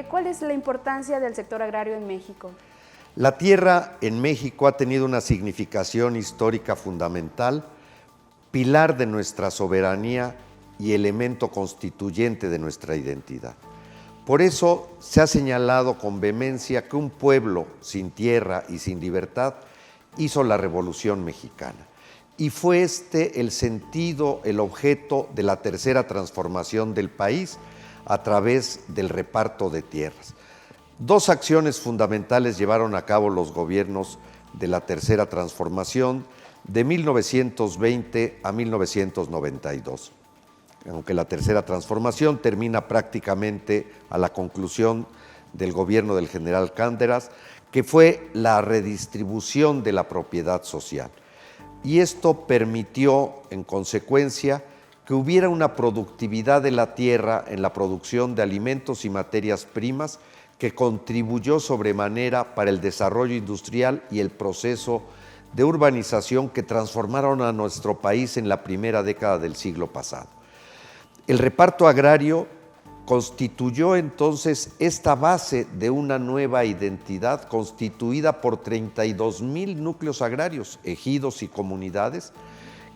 ¿Cuál es la importancia del sector agrario en México? La tierra en México ha tenido una significación histórica fundamental, pilar de nuestra soberanía y elemento constituyente de nuestra identidad. Por eso se ha señalado con vehemencia que un pueblo sin tierra y sin libertad hizo la Revolución Mexicana. Y fue este el sentido, el objeto de la tercera transformación del país a través del reparto de tierras. Dos acciones fundamentales llevaron a cabo los gobiernos de la tercera transformación de 1920 a 1992. Aunque la tercera transformación termina prácticamente a la conclusión del gobierno del general Cárdenas, que fue la redistribución de la propiedad social. Y esto permitió, en consecuencia, que hubiera una productividad de la tierra en la producción de alimentos y materias primas que contribuyó sobremanera para el desarrollo industrial y el proceso de urbanización que transformaron a nuestro país en la primera década del siglo pasado. El reparto agrario constituyó entonces esta base de una nueva identidad constituida por 32,000 núcleos agrarios, ejidos y comunidades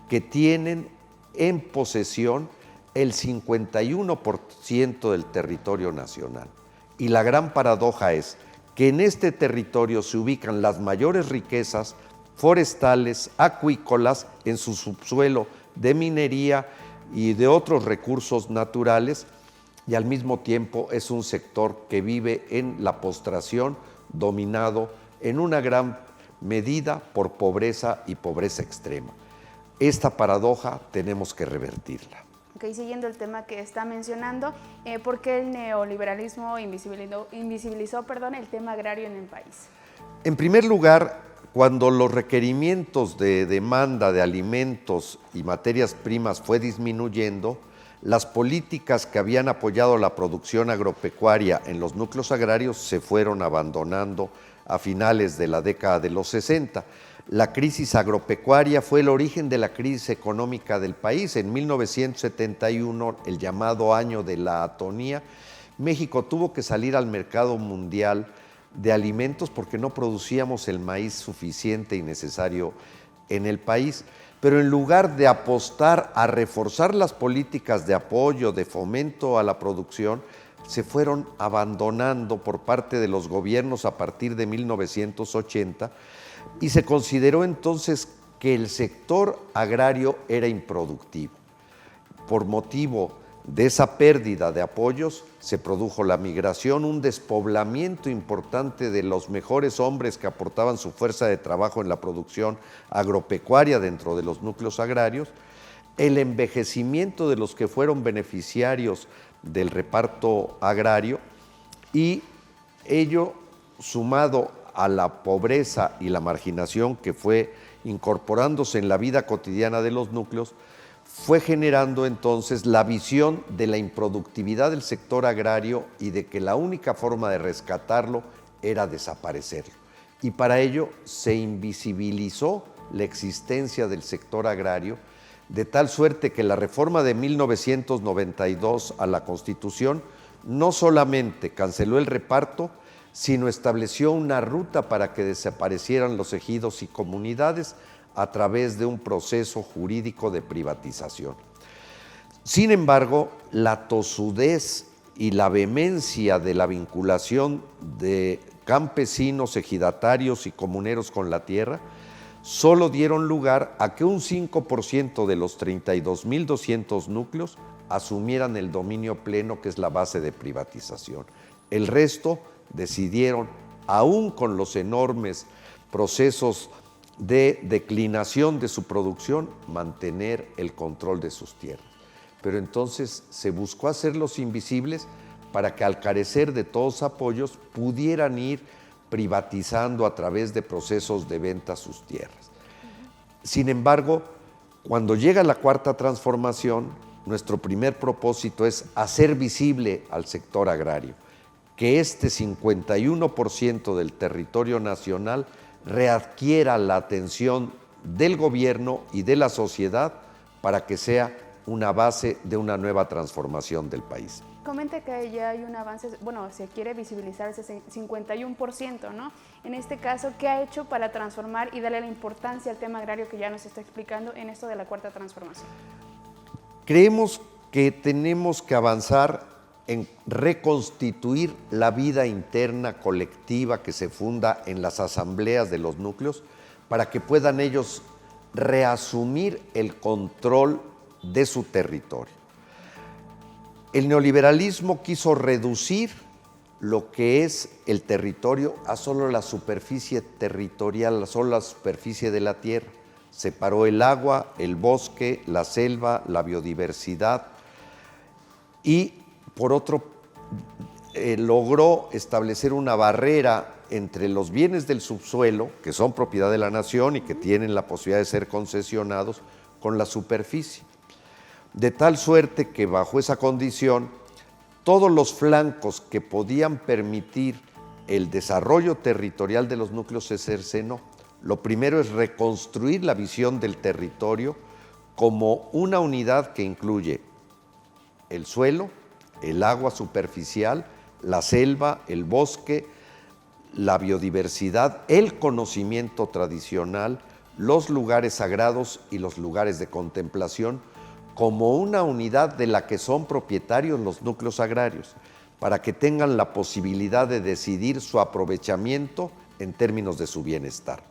que tienen en posesión el 51% del territorio nacional. Y la gran paradoja es que en este territorio se ubican las mayores riquezas forestales, acuícolas, en su subsuelo de minería y de otros recursos naturales, y al mismo tiempo es un sector que vive en la postración, dominado en una gran medida por pobreza y pobreza extrema. Esta paradoja tenemos que revertirla. Ok, siguiendo el tema que está mencionando, ¿por qué el neoliberalismo invisibilizó el tema agrario en el país? En primer lugar, cuando los requerimientos de demanda de alimentos y materias primas fue disminuyendo, las políticas que habían apoyado la producción agropecuaria en los núcleos agrarios se fueron abandonando a finales de la década de los 60. La crisis agropecuaria fue el origen de la crisis económica del país. En 1971, el llamado año de la atonía, México tuvo que salir al mercado mundial de alimentos porque no producíamos el maíz suficiente y necesario en el país. Pero en lugar de apostar a reforzar las políticas de apoyo, de fomento a la producción, se fueron abandonando por parte de los gobiernos a partir de 1980 y se consideró entonces que el sector agrario era improductivo. Por motivo de esa pérdida de apoyos se produjo la migración, un despoblamiento importante de los mejores hombres que aportaban su fuerza de trabajo en la producción agropecuaria dentro de los núcleos agrarios, el envejecimiento de los que fueron beneficiarios del reparto agrario y ello sumado a la pobreza y la marginación que fue incorporándose en la vida cotidiana de los núcleos, fue generando entonces la visión de la improductividad del sector agrario y de que la única forma de rescatarlo era desaparecerlo. Y para ello se invisibilizó la existencia del sector agrario, de tal suerte que la reforma de 1992 a la Constitución no solamente canceló el reparto, sino estableció una ruta para que desaparecieran los ejidos y comunidades a través de un proceso jurídico de privatización. Sin embargo, la tosudez y la vehemencia de la vinculación de campesinos, ejidatarios y comuneros con la tierra solo dieron lugar a que un 5% de los 32,200 núcleos asumieran el dominio pleno, que es la base de privatización. El resto decidieron, aún con los enormes procesos de declinación de su producción, mantener el control de sus tierras. Pero entonces se buscó hacerlos invisibles para que al carecer de todos apoyos pudieran ir privatizando a través de procesos de venta sus tierras. Sin embargo, cuando llega la cuarta transformación, nuestro primer propósito es hacer visible al sector agrario, que este 51% del territorio nacional readquiera la atención del gobierno y de la sociedad para que sea una base de una nueva transformación del país. Comenta que ya hay un avance, bueno, se quiere visibilizar ese 51%, ¿no? En este caso, ¿qué ha hecho para transformar y darle la importancia al tema agrario que ya nos está explicando en esto de la cuarta transformación? Creemos que tenemos que avanzar en reconstituir la vida interna colectiva que se funda en las asambleas de los núcleos para que puedan ellos reasumir el control de su territorio. El neoliberalismo quiso reducir lo que es el territorio a solo la superficie territorial, a solo la superficie de la tierra. Separó el agua, el bosque, la selva, la biodiversidad y por otro logró establecer una barrera entre los bienes del subsuelo, que son propiedad de la nación y que tienen la posibilidad de ser concesionados, con la superficie. De tal suerte que bajo esa condición, todos los flancos que podían permitir el desarrollo territorial de los núcleos se cercenó. Lo primero es reconstruir la visión del territorio como una unidad que incluye el suelo, el agua superficial, la selva, el bosque, la biodiversidad, el conocimiento tradicional, los lugares sagrados y los lugares de contemplación, como una unidad de la que son propietarios los núcleos agrarios, para que tengan la posibilidad de decidir su aprovechamiento en términos de su bienestar.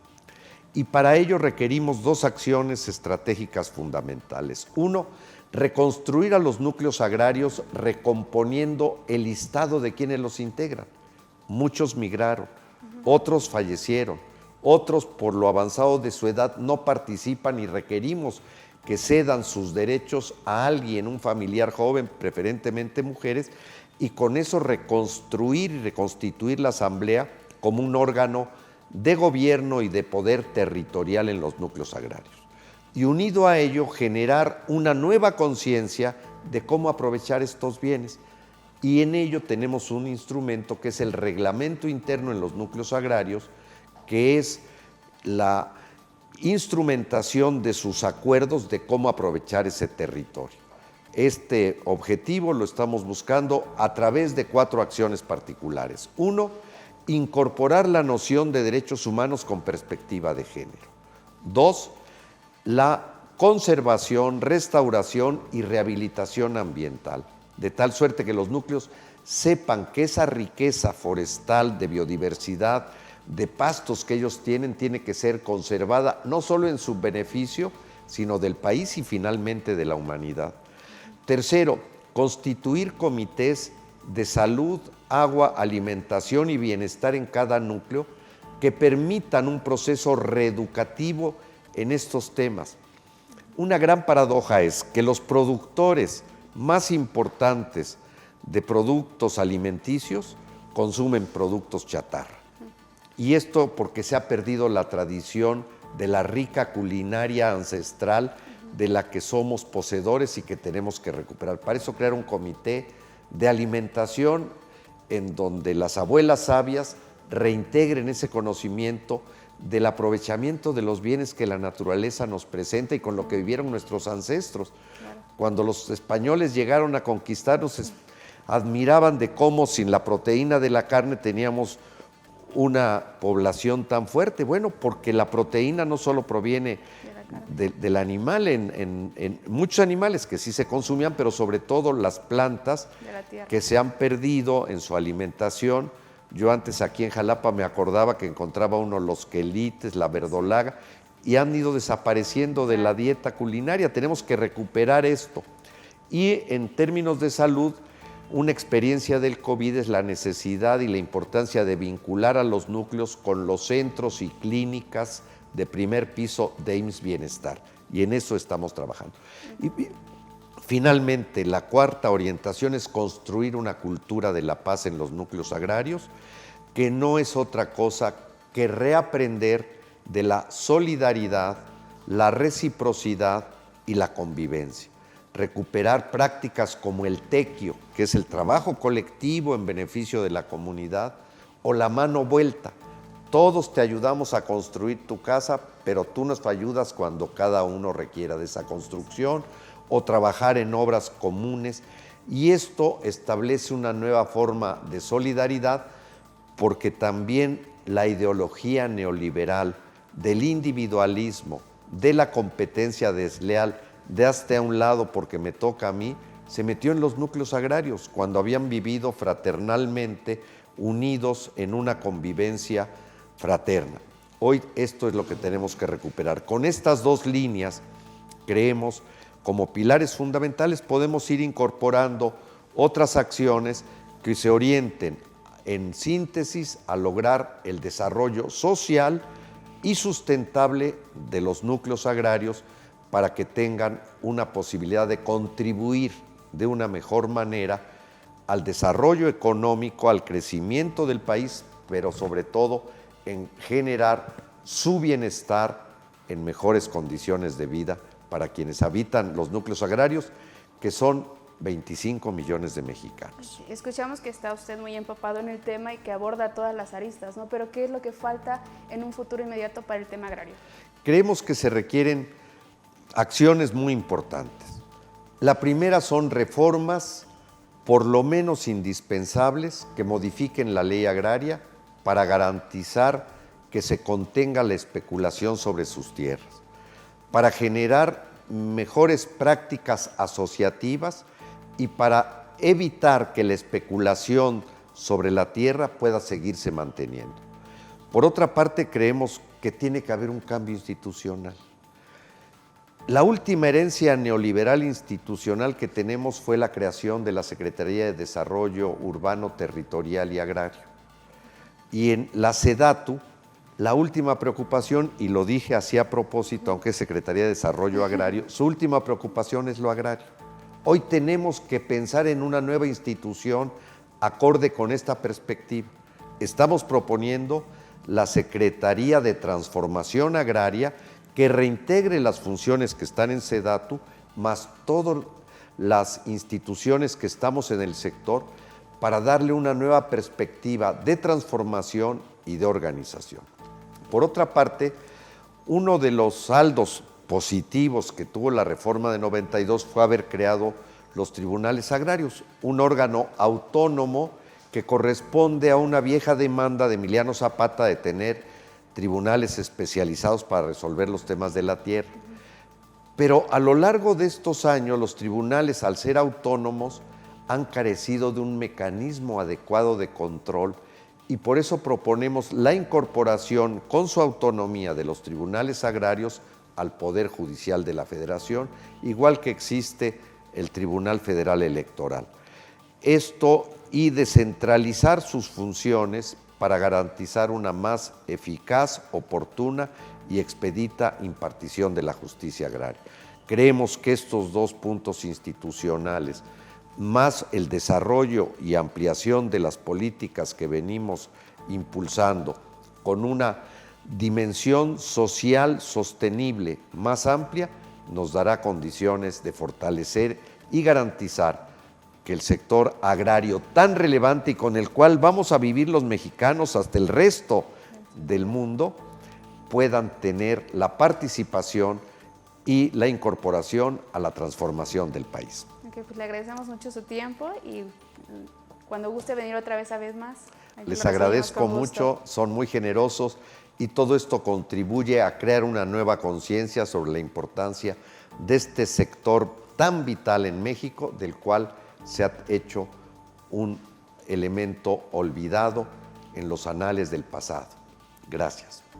Y para ello requerimos dos acciones estratégicas fundamentales. Uno, reconstruir a los núcleos agrarios recomponiendo el listado de quienes los integran. Muchos migraron, otros fallecieron, otros por lo avanzado de su edad no participan y requerimos que cedan sus derechos a alguien, un familiar joven, preferentemente mujeres, y con eso reconstruir y reconstituir la asamblea como un órgano de gobierno y de poder territorial en los núcleos agrarios. Y unido a ello, generar una nueva conciencia de cómo aprovechar estos bienes. Y en ello tenemos un instrumento que es el reglamento interno en los núcleos agrarios, que es la instrumentación de sus acuerdos de cómo aprovechar ese territorio. Este objetivo lo estamos buscando a través de 4 acciones particulares. 1, incorporar la noción de derechos humanos con perspectiva de género. 2, la conservación, restauración y rehabilitación ambiental, de tal suerte que los núcleos sepan que esa riqueza forestal de biodiversidad, de pastos que ellos tienen, tiene que ser conservada no solo en su beneficio, sino del país y finalmente de la humanidad. Tercero, constituir comités de salud, agua, alimentación y bienestar en cada núcleo que permitan un proceso reeducativo en estos temas. Una gran paradoja es que los productores más importantes de productos alimenticios consumen productos chatarra. Y esto porque se ha perdido la tradición de la rica culinaria ancestral de la que somos poseedores y que tenemos que recuperar. Para eso crear un comité de alimentación en donde las abuelas sabias reintegren ese conocimiento del aprovechamiento de los bienes que la naturaleza nos presenta y con lo que vivieron nuestros ancestros. Claro. Cuando los españoles llegaron a conquistarnos, admiraban de cómo sin la proteína de la carne teníamos una población tan fuerte. Bueno, porque la proteína no solo proviene del animal, en muchos animales que sí se consumían, pero sobre todo las plantas que se han perdido en su alimentación. Yo antes aquí en Jalapa me acordaba que encontraba uno los quelites, la verdolaga, y han ido desapareciendo de la dieta culinaria. Tenemos que recuperar esto. Y en términos de salud, una experiencia del COVID es la necesidad y la importancia de vincular a los núcleos con los centros y clínicas de primer piso de IMSS Bienestar. Y en eso estamos trabajando. Y finalmente, la cuarta orientación es construir una cultura de la paz en los núcleos agrarios, que no es otra cosa que reaprender de la solidaridad, la reciprocidad y la convivencia. Recuperar prácticas como el tequio, que es el trabajo colectivo en beneficio de la comunidad, o la mano vuelta. Todos te ayudamos a construir tu casa, pero tú nos ayudas cuando cada uno requiera de esa construcción, o trabajar en obras comunes. Y esto establece una nueva forma de solidaridad porque también la ideología neoliberal del individualismo, de la competencia desleal, de hazte a un lado porque me toca a mí, se metió en los núcleos agrarios cuando habían vivido fraternalmente, unidos en una convivencia fraterna. Hoy esto es lo que tenemos que recuperar. Con estas dos líneas, creemos, como pilares fundamentales, podemos ir incorporando otras acciones que se orienten en síntesis a lograr el desarrollo social y sustentable de los núcleos agrarios para que tengan una posibilidad de contribuir de una mejor manera al desarrollo económico, al crecimiento del país, pero sobre todo en generar su bienestar en mejores condiciones de vida para quienes habitan los núcleos agrarios, que son 25 millones de mexicanos. Escuchamos que está usted muy empapado en el tema y que aborda todas las aristas, ¿no? Pero ¿qué es lo que falta en un futuro inmediato para el tema agrario? Creemos que se requieren acciones muy importantes. La primera son reformas, por lo menos indispensables, que modifiquen la ley agraria para garantizar que se contenga la especulación sobre sus tierras, para generar mejores prácticas asociativas y para evitar que la especulación sobre la tierra pueda seguirse manteniendo. Por otra parte, creemos que tiene que haber un cambio institucional. La última herencia neoliberal institucional que tenemos fue la creación de la Secretaría de Desarrollo Urbano, Territorial y Agrario. Y en la SEDATU, la última preocupación, y lo dije así a propósito, aunque es Secretaría de Desarrollo Agrario, su última preocupación es lo agrario. Hoy tenemos que pensar en una nueva institución acorde con esta perspectiva. Estamos proponiendo la Secretaría de Transformación Agraria que reintegre las funciones que están en SEDATU, más todas las instituciones que estamos en el sector, para darle una nueva perspectiva de transformación y de organización. Por otra parte, uno de los saldos positivos que tuvo la reforma de 92 fue haber creado los tribunales agrarios, un órgano autónomo que corresponde a una vieja demanda de Emiliano Zapata de tener tribunales especializados para resolver los temas de la tierra. Pero a lo largo de estos años, los tribunales, al ser autónomos, han carecido de un mecanismo adecuado de control y por eso proponemos la incorporación con su autonomía de los tribunales agrarios al Poder Judicial de la Federación, igual que existe el Tribunal Federal Electoral. Esto y descentralizar sus funciones para garantizar una más eficaz, oportuna y expedita impartición de la justicia agraria. Creemos que estos dos puntos institucionales, más el desarrollo y ampliación de las políticas que venimos impulsando con una dimensión social sostenible más amplia, nos dará condiciones de fortalecer y garantizar que el sector agrario tan relevante y con el cual vamos a vivir los mexicanos hasta el resto del mundo, puedan tener la participación y la incorporación a la transformación del país. Okay, pues le agradecemos mucho su tiempo y cuando guste venir otra vez más. Les agradezco mucho, son muy generosos y todo esto contribuye a crear una nueva conciencia sobre la importancia de este sector tan vital en México, del cual se ha hecho un elemento olvidado en los anales del pasado. Gracias.